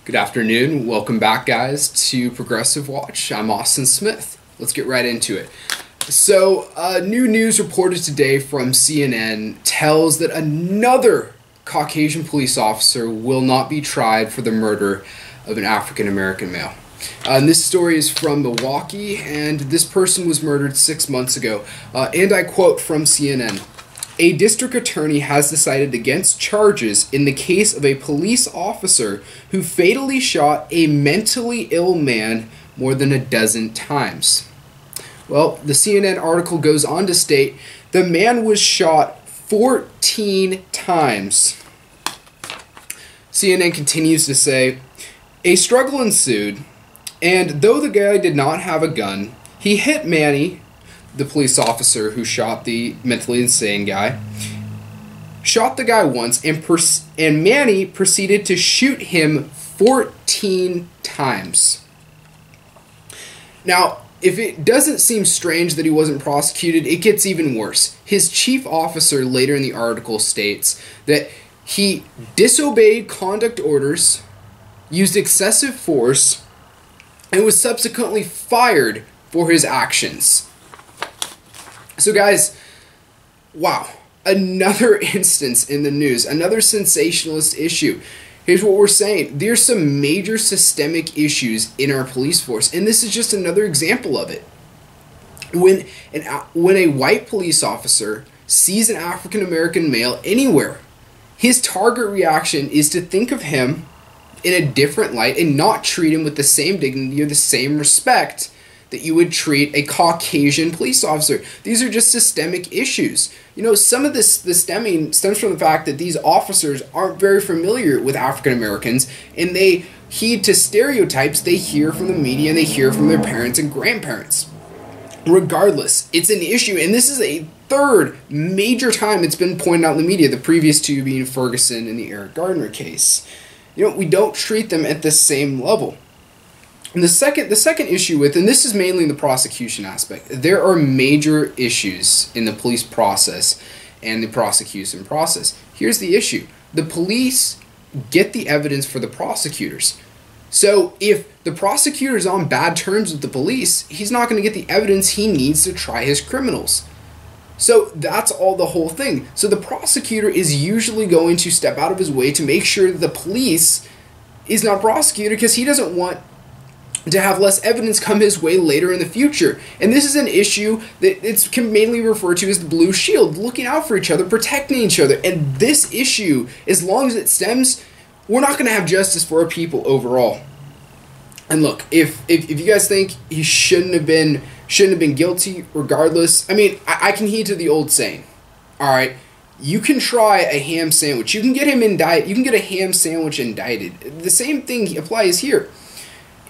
Good afternoon. Welcome back, guys, to Progressive Watch. I'm Austin Smith. Let's get right into it. So, new news reported today from CNN tells that another Caucasian police officer will not be tried for the murder of an African-American male. And this story is from Milwaukee, and this person was murdered 6 months ago. And I quote from CNN, "A district attorney has decided against charges in the case of a police officer who fatally shot a mentally ill man more than a dozen times." Well, the CNN article goes on to state the man was shot 14 times. CNN continues to say, "A struggle ensued, and though the guy did not have a gun, he hit Manny," the police officer who shot the mentally insane guy, shot the guy once, and Manny proceeded to shoot him 14 times. Now, if it doesn't seem strange that he wasn't prosecuted, it gets even worse. His chief officer later in the article states that he disobeyed conduct orders, used excessive force, and was subsequently fired for his actions. So guys, wow, another instance in the news, another sensationalist issue. Here's what we're saying. There's some major systemic issues in our police force, and this is just another example of it. When a white police officer sees an African-American male anywhere, his target reaction is to think of him in a different light and not treat him with the same dignity or the same respect that you would treat a Caucasian police officer. These are just systemic issues. You know, some of the stemming stems from the fact that these officers aren't very familiar with African Americans, and they heed to stereotypes they hear from the media and they hear from their parents and grandparents. Regardless, it's an issue, and this is a third major time it's been pointed out in the media, the previous two being Ferguson and the Eric Gardner case. You know, we don't treat them at the same level. And the second issue with, and this is mainly in the prosecution aspect, there are major issues in the police process and the prosecution process. Here's the issue. The police get the evidence for the prosecutors. So if the prosecutor is on bad terms with the police, he's not going to get the evidence he needs to try his criminals. So that's all the whole thing. So the prosecutor is usually going to step out of his way to make sure that the police is not prosecuted because he doesn't want to have less evidence come his way later in the future. And this is an issue that it's can mainly referred to as the blue shield, looking out for each other, protecting each other. And this issue, as long as it stems, we're not going to have justice for our people overall. And look, if you guys think he shouldn't have been guilty, regardless, I mean, I can heed to the old saying. All right, you can try a ham sandwich. You can get him indicted. You can get a ham sandwich indicted. The same thing applies here.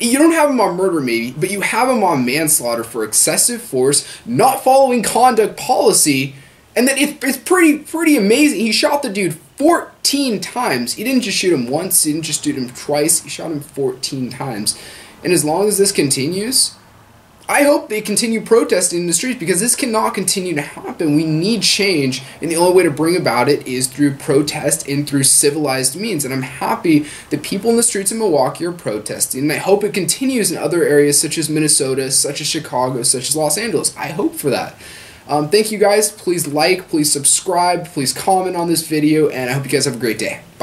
You don't have him on murder, maybe, but you have him on manslaughter for excessive force, not following conduct policy, and then it's pretty amazing. He shot the dude 14 times. He didn't just shoot him once. He didn't just shoot him twice. He shot him 14 times. And as long as this continues, I hope they continue protesting in the streets because this cannot continue to happen. We need change, and the only way to bring about it is through protest and through civilized means. And I'm happy that people in the streets of Milwaukee are protesting, and I hope it continues in other areas such as Minnesota, such as Chicago, such as Los Angeles. I hope for that. Thank you guys. Please like, please subscribe, please comment on this video, and I hope you guys have a great day. Bye.